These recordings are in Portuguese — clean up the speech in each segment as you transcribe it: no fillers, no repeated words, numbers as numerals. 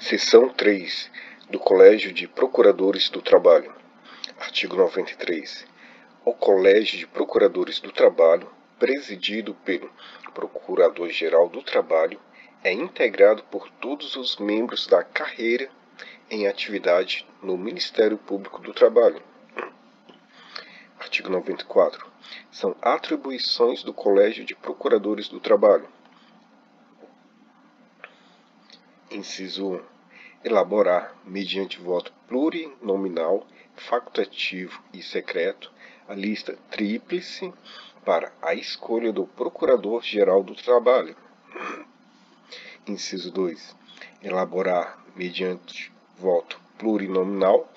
Seção 3 do Colégio de Procuradores do Trabalho. Artigo 93. O Colégio de Procuradores do Trabalho, presidido pelo Procurador-Geral do Trabalho, é integrado por todos os membros da carreira em atividade no Ministério Público do Trabalho. Artigo 94. São atribuições do Colégio de Procuradores do Trabalho. Inciso 1. Elaborar, mediante voto plurinominal, facultativo e secreto, a lista tríplice para a escolha do Procurador-Geral do Trabalho. Inciso 2. Elaborar, mediante voto plurinominal,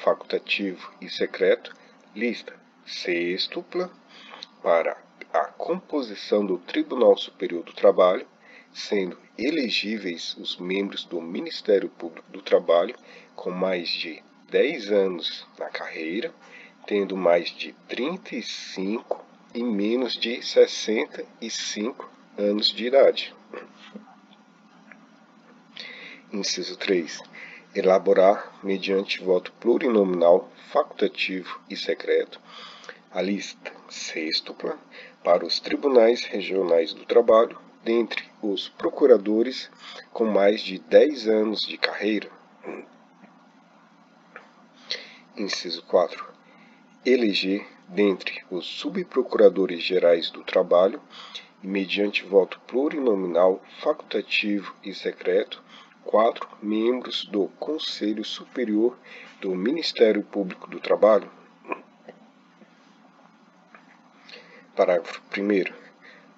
facultativo e secreto, lista sextupla para a composição do Tribunal Superior do Trabalho, sendo elegíveis os membros do Ministério Público do Trabalho com mais de 10 anos na carreira, tendo mais de 35 e menos de 65 anos de idade. Inciso 3. Elaborar, mediante voto plurinominal, facultativo e secreto, a lista sextupla para os Tribunais Regionais do Trabalho, dentre os procuradores com mais de 10 anos de carreira. Inciso 4. Eleger, dentre os subprocuradores gerais do trabalho, e mediante voto plurinominal, facultativo e secreto, 4 membros do Conselho Superior do Ministério Público do Trabalho. Parágrafo 1º.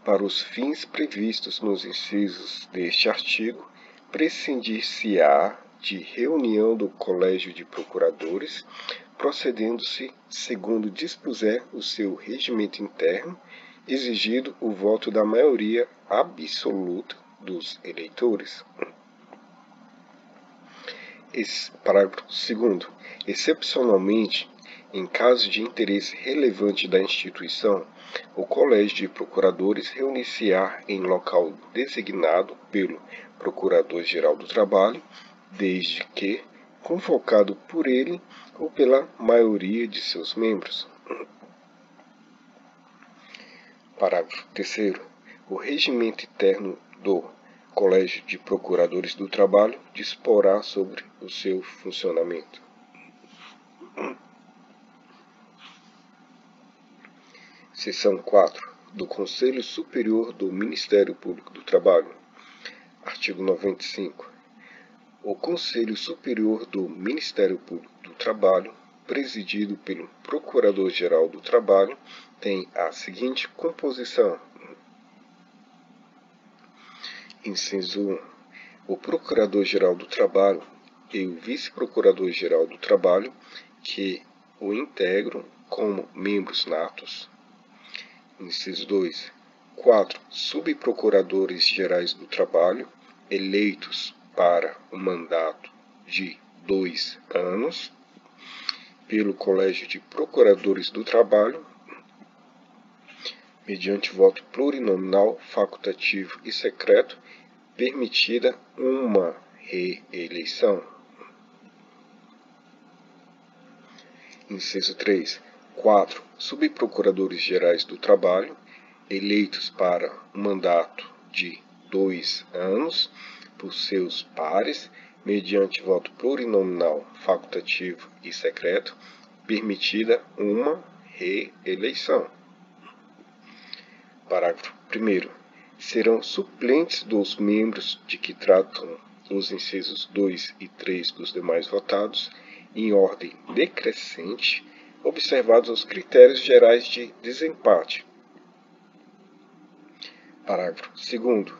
Para os fins previstos nos incisos deste artigo, prescindir-se-á de reunião do Colégio de Procuradores, procedendo-se segundo dispuser o seu regimento interno, exigido o voto da maioria absoluta dos eleitores. Parágrafo 2º. Excepcionalmente, em caso de interesse relevante da instituição, o Colégio de Procuradores reunir-se-á em local designado pelo Procurador-Geral do Trabalho, desde que convocado por ele ou pela maioria de seus membros. Parágrafo 3º. O regimento interno do Colégio de Procuradores do Trabalho disporá sobre o seu funcionamento. Seção 4 do Conselho Superior do Ministério Público do Trabalho. Artigo 95. O Conselho Superior do Ministério Público do Trabalho, presidido pelo Procurador-Geral do Trabalho, tem a seguinte composição. Inciso 1. O Procurador-Geral do Trabalho e o Vice-Procurador-Geral do Trabalho, que o integram como membros natos. Inciso 2. 4 subprocuradores gerais do trabalho, eleitos para o mandato de 2 anos, pelo Colégio de Procuradores do Trabalho, mediante voto plurinominal, facultativo e secreto, permitida uma reeleição. Inciso 3. 4 subprocuradores gerais do trabalho, eleitos para um mandato de 2 anos por seus pares, mediante voto plurinominal, facultativo e secreto, permitida uma reeleição. Parágrafo 1º. Serão suplentes dos membros de que tratam os incisos 2 e 3 dos demais votados, em ordem decrescente, observados os critérios gerais de desempate. Parágrafo 2º.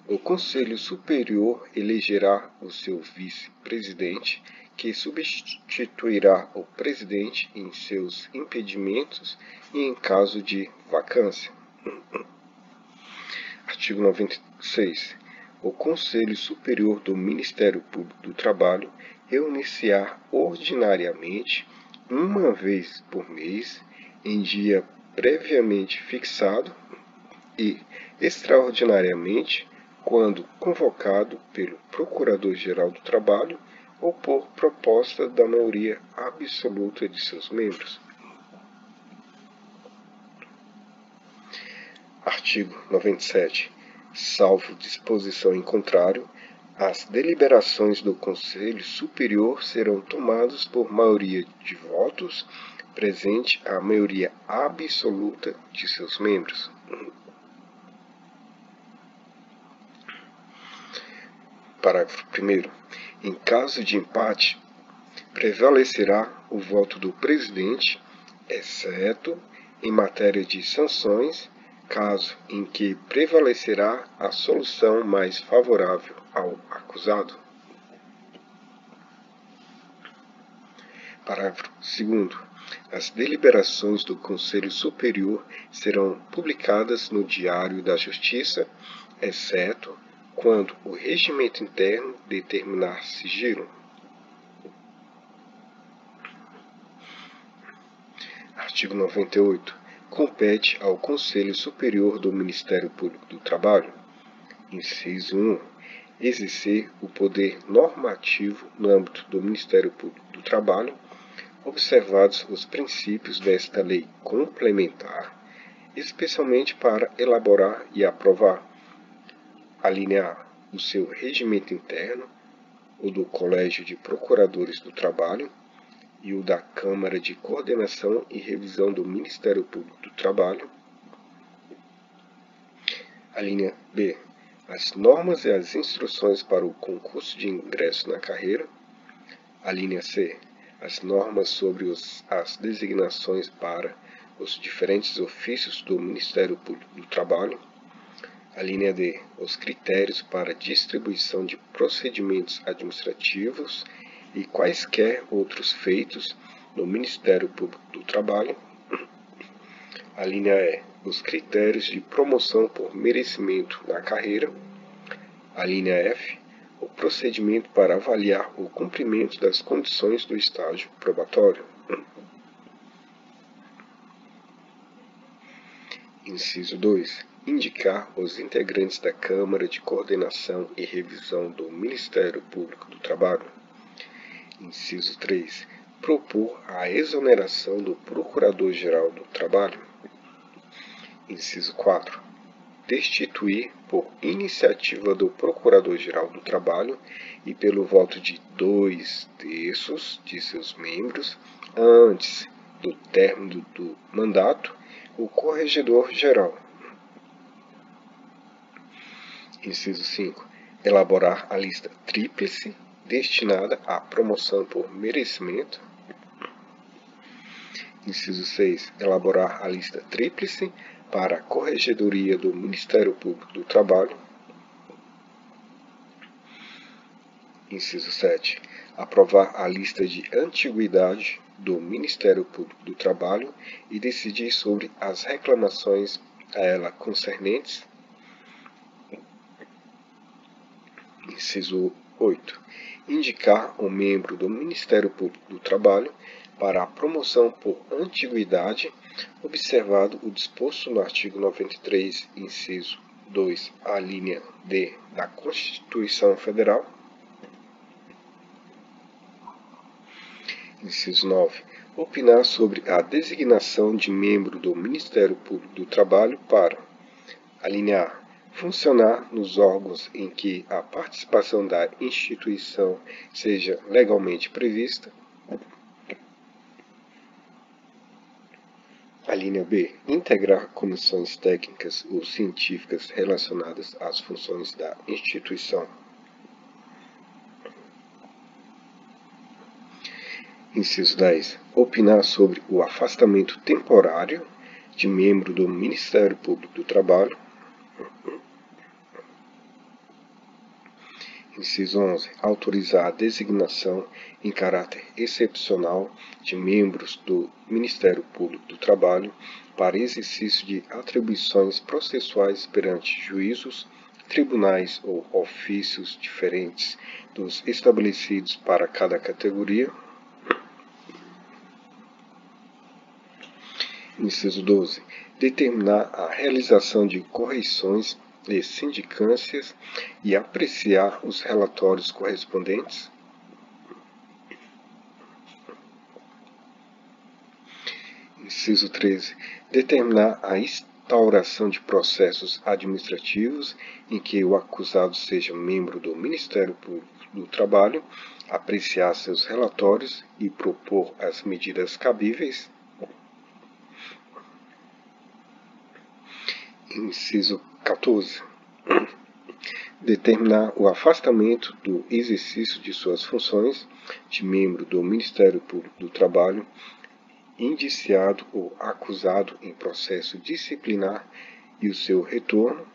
O Conselho Superior elegerá o seu vice-presidente, que substituirá o presidente em seus impedimentos e em caso de vacância. Artigo 96. O Conselho Superior do Ministério Público do Trabalho reunir-se-á ordinariamente uma vez por mês, em dia previamente fixado, e, extraordinariamente, quando convocado pelo Procurador-Geral do Trabalho ou por proposta da maioria absoluta de seus membros. Artigo 97. Salvo disposição em contrário, as deliberações do Conselho Superior serão tomadas por maioria de votos presente a maioria absoluta de seus membros. Parágrafo 1º. Em caso de empate, prevalecerá o voto do presidente, exceto em matéria de sanções, caso em que prevalecerá a solução mais favorável ao acusado. Parágrafo 2º. As deliberações do Conselho Superior serão publicadas no Diário da Justiça, exceto quando o regimento interno determinar sigilo. Artigo 98. Compete ao Conselho Superior do Ministério Público do Trabalho, inciso 1, exercer o poder normativo no âmbito do Ministério Público do Trabalho, observados os princípios desta lei complementar, especialmente para elaborar e aprovar, alinear o seu regimento interno, o do Colégio de Procuradores do Trabalho e o da Câmara de Coordenação e Revisão do Ministério Público do Trabalho. A linha B. As normas e as instruções para o concurso de ingresso na carreira. A linha C. As normas sobre as designações para os diferentes ofícios do Ministério Público do Trabalho. A linha D. Os critérios para distribuição de procedimentos administrativos e quaisquer outros feitos no Ministério Público do Trabalho. A linha E. Os critérios de promoção por merecimento na carreira. A linha F. O procedimento para avaliar o cumprimento das condições do estágio probatório. Inciso 2. Indicar os integrantes da Câmara de Coordenação e Revisão do Ministério Público do Trabalho. Inciso 3. Propor a exoneração do Procurador-Geral do Trabalho. Inciso 4. Destituir, por iniciativa do Procurador-Geral do Trabalho e pelo voto de 2/3 de seus membros, antes do término do mandato, o Corregedor-Geral. Inciso 5. Elaborar a lista tríplice destinada à promoção por merecimento. Inciso 6. Elaborar a lista tríplice para a Corregedoria do Ministério Público do Trabalho. Inciso 7. Aprovar a lista de antiguidade do Ministério Público do Trabalho e decidir sobre as reclamações a ela concernentes. Inciso 8. Indicar um membro do Ministério Público do Trabalho para a promoção por antiguidade, observado o disposto no artigo 93, inciso 2, a linha D da Constituição Federal. Inciso 9. Opinar sobre a designação de membro do Ministério Público do Trabalho para, a linha A, funcionar nos órgãos em que a participação da instituição seja legalmente prevista. A linha B. Integrar comissões técnicas ou científicas relacionadas às funções da instituição. Inciso 10. Opinar sobre o afastamento temporário de membro do Ministério Público do Trabalho. Inciso 11. Autorizar a designação em caráter excepcional de membros do Ministério Público do Trabalho para exercício de atribuições processuais perante juízos, tribunais ou ofícios diferentes dos estabelecidos para cada categoria. Inciso 12. Determinar a realização de correições e sindicâncias e apreciar os relatórios correspondentes. Inciso 13. Determinar a instauração de processos administrativos em que o acusado seja membro do Ministério Público do Trabalho, apreciar seus relatórios e propor as medidas cabíveis. Inciso 14. Determinar o afastamento do exercício de suas funções de membro do Ministério Público do Trabalho, indiciado ou acusado em processo disciplinar e o seu retorno.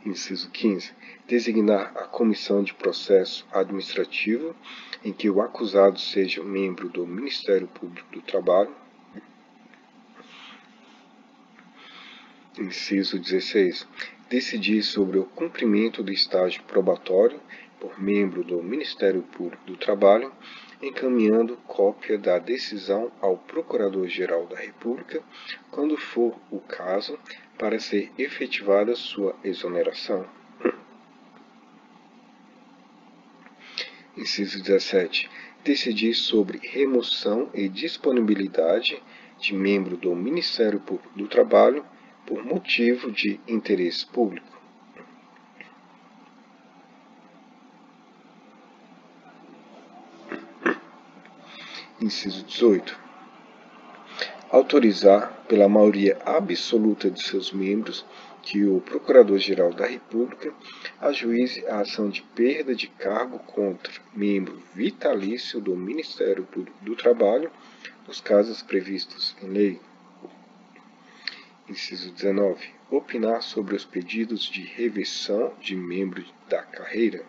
Inciso 15. Designar a comissão de processo administrativo em que o acusado seja membro do Ministério Público do Trabalho. Inciso 16. Decidir sobre o cumprimento do estágio probatório por membro do Ministério Público do Trabalho, encaminhando cópia da decisão ao Procurador-Geral da República, quando for o caso, para ser efetivada sua exoneração. Inciso 17. Decidir sobre remoção e disponibilidade de membro do Ministério Público do Trabalho por motivo de interesse público. Inciso 18. Autorizar, pela maioria absoluta de seus membros, que o Procurador-Geral da República ajuize a ação de perda de cargo contra membro vitalício do Ministério Público do Trabalho, nos casos previstos em lei. Inciso 19. Opinar sobre os pedidos de reversão de membro da carreira.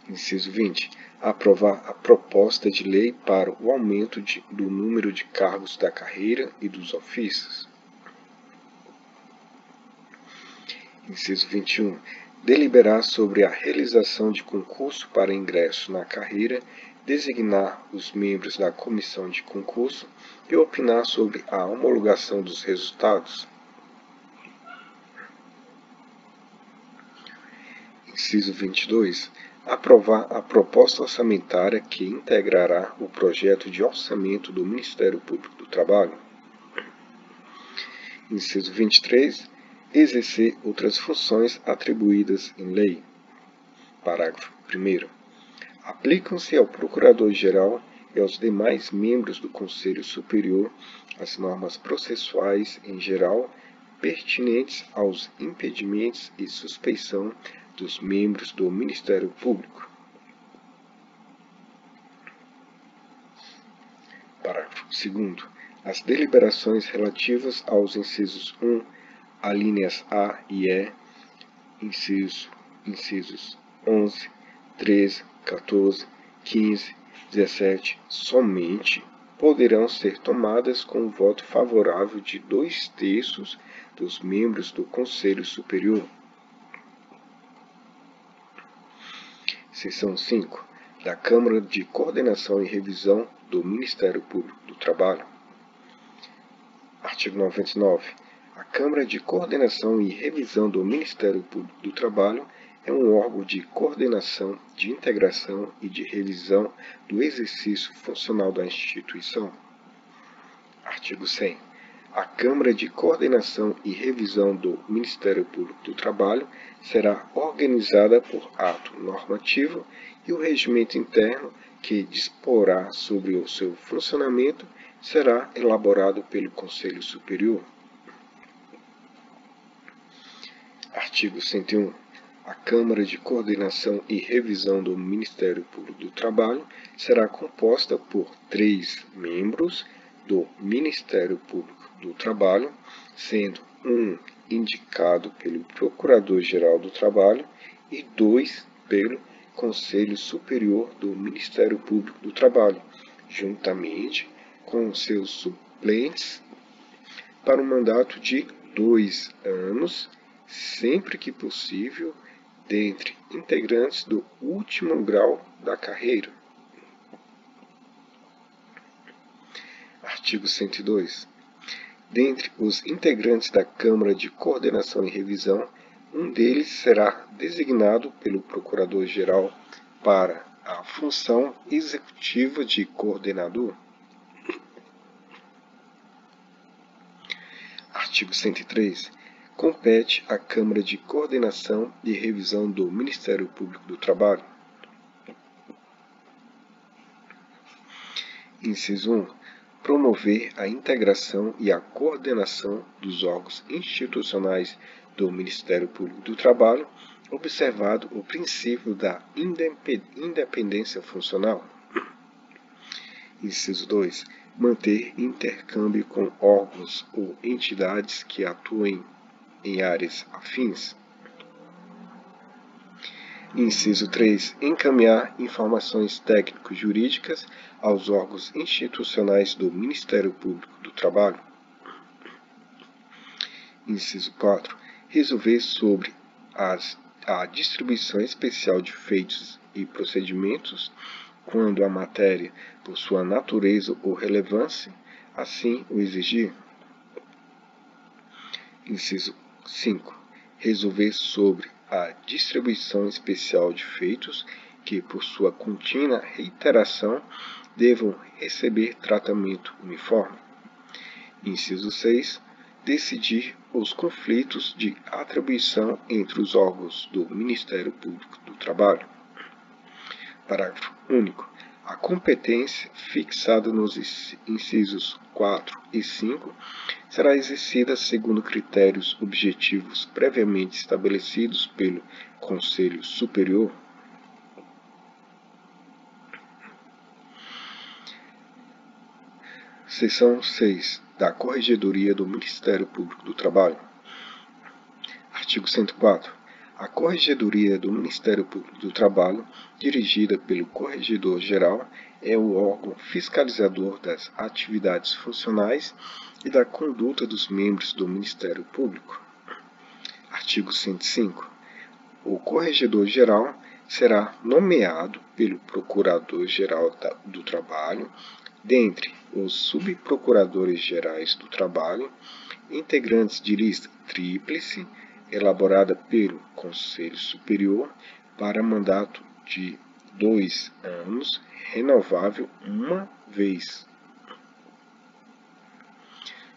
Inciso 20. Aprovar a proposta de lei para o aumento do número de cargos da carreira e dos ofícios. Inciso 21. Deliberar sobre a realização de concurso para ingresso na carreira, designar os membros da comissão de concurso e opinar sobre a homologação dos resultados. Inciso 22. Aprovar a proposta orçamentária que integrará o projeto de orçamento do Ministério Público do Trabalho. Inciso 23. Exercer outras funções atribuídas em lei. Parágrafo 1º. Aplicam-se ao Procurador-Geral e aos demais membros do Conselho Superior as normas processuais em geral pertinentes aos impedimentos e suspeição dos membros do Ministério Público. Parágrafo 2º. As deliberações relativas aos incisos 1, alíneas A e E, incisos 11, 13, 14, 15, 17, somente poderão ser tomadas com o voto favorável de 2/3 dos membros do Conselho Superior. Seção 5. Da Câmara de Coordenação e Revisão do Ministério Público do Trabalho. Artigo 99. A Câmara de Coordenação e Revisão do Ministério Público do Trabalho é um órgão de coordenação, de integração e de revisão do exercício funcional da instituição. Artigo 100. A Câmara de Coordenação e Revisão do Ministério Público do Trabalho será organizada por ato normativo e o regimento interno que disporá sobre o seu funcionamento será elaborado pelo Conselho Superior. Artigo 101. A Câmara de Coordenação e Revisão do Ministério Público do Trabalho será composta por 3 membros do Ministério Público do Trabalho, sendo um indicado pelo Procurador-Geral do Trabalho e 2 pelo Conselho Superior do Ministério Público do Trabalho, juntamente com seus suplentes, para um mandato de 2 anos, sempre que possível, dentre integrantes do último grau da carreira. Artigo 102. Dentre os integrantes da Câmara de Coordenação e Revisão, um deles será designado pelo Procurador-Geral para a função executiva de coordenador. Artigo 103. Compete à Câmara de Coordenação e Revisão do Ministério Público do Trabalho. Inciso 1. Promover a integração e a coordenação dos órgãos institucionais do Ministério Público do Trabalho, observado o princípio da independência funcional. Inciso 2. Manter intercâmbio com órgãos ou entidades que atuem em áreas afins. Inciso 3. Encaminhar informações técnico-jurídicas aos órgãos institucionais do Ministério Público do Trabalho. Inciso 4. Resolver sobre a distribuição especial de feitos e procedimentos, quando a matéria, por sua natureza ou relevância, assim o exigir. Inciso 5. Resolver sobre a distribuição especial de feitos que, por sua contínua reiteração, devam receber tratamento uniforme. Inciso 6. Decidir os conflitos de atribuição entre os órgãos do Ministério Público do Trabalho. Parágrafo único. A competência fixada nos incisos 4 e 5 será exercida segundo critérios objetivos previamente estabelecidos pelo Conselho Superior. Seção 6 da Corregedoria do Ministério Público do Trabalho. Artigo 104. A Corregedoria do Ministério Público do Trabalho, dirigida pelo Corregedor-Geral, é o órgão fiscalizador das atividades funcionais e da conduta dos membros do Ministério Público. Artigo 105. O Corregedor-Geral será nomeado pelo Procurador-Geral do Trabalho, dentre os subprocuradores-gerais do Trabalho, integrantes de lista tríplice, elaborada pelo Conselho Superior para mandato de 2 anos, renovável uma vez.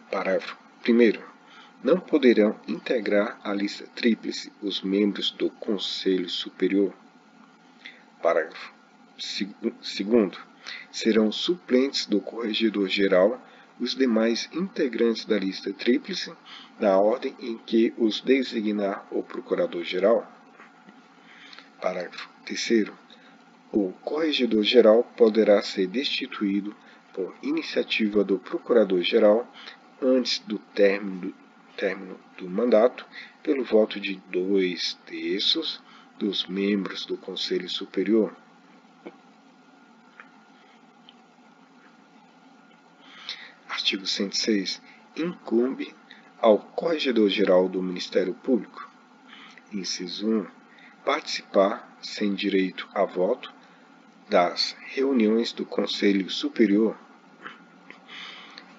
Parágrafo 1º. Não poderão integrar a lista tríplice os membros do Conselho Superior. Parágrafo 2º. Serão suplentes do Corregedor-Geral os demais integrantes da lista tríplice, na ordem em que os designar o Procurador-Geral. Parágrafo 3º. O Corregedor-Geral poderá ser destituído por iniciativa do Procurador-Geral antes do término do mandato pelo voto de 2/3 dos membros do Conselho Superior. Artigo 106. Incumbe ao Corregedor-Geral do Ministério Público, inciso 1, participar, sem direito a voto, das reuniões do Conselho Superior.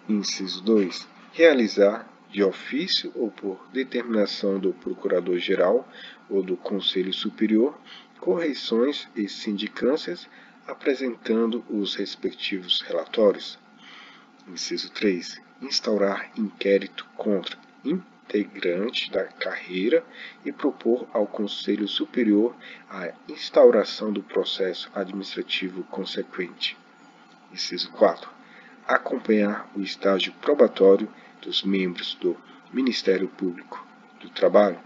Inciso 2. Realizar, de ofício ou por determinação do Procurador-Geral ou do Conselho Superior, correições e sindicâncias, apresentando os respectivos relatórios. Inciso 3. Instaurar inquérito contra integrante da carreira e propor ao Conselho Superior a instauração do processo administrativo consequente. Inciso 4. Acompanhar o estágio probatório dos membros do Ministério Público do Trabalho.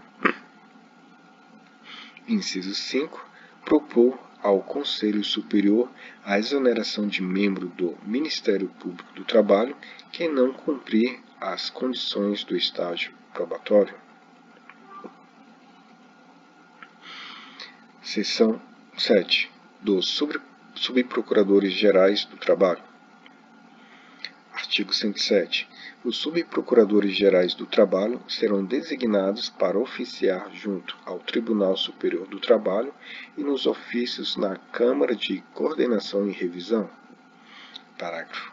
Inciso 5. Propor ao Conselho Superior a exoneração de membro do Ministério Público do Trabalho que não cumprir as condições do estágio probatório. Seção 7 dos Subprocuradores-Gerais do Trabalho. Artigo 107. Os subprocuradores-gerais do Trabalho serão designados para oficiar junto ao Tribunal Superior do Trabalho e nos ofícios na Câmara de Coordenação e Revisão. Parágrafo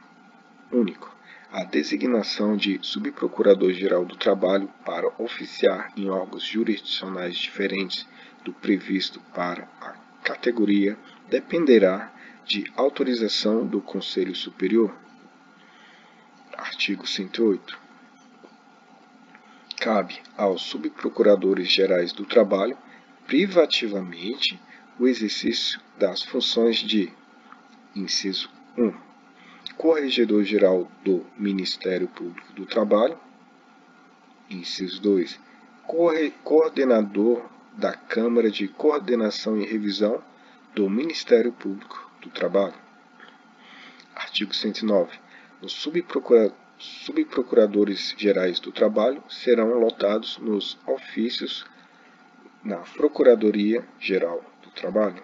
único. a designação de subprocurador-geral do trabalho para oficiar em órgãos jurisdicionais diferentes do previsto para a categoria dependerá de autorização do Conselho Superior. Artigo 108. Cabe aos subprocuradores gerais do trabalho, privativamente, o exercício das funções de: inciso 1. Corregedor-geral do Ministério Público do Trabalho. Inciso 2. Coordenador da Câmara de Coordenação e Revisão do Ministério Público do Trabalho. Artigo 109. Os subprocuradores gerais do trabalho serão lotados nos ofícios na Procuradoria-Geral do Trabalho.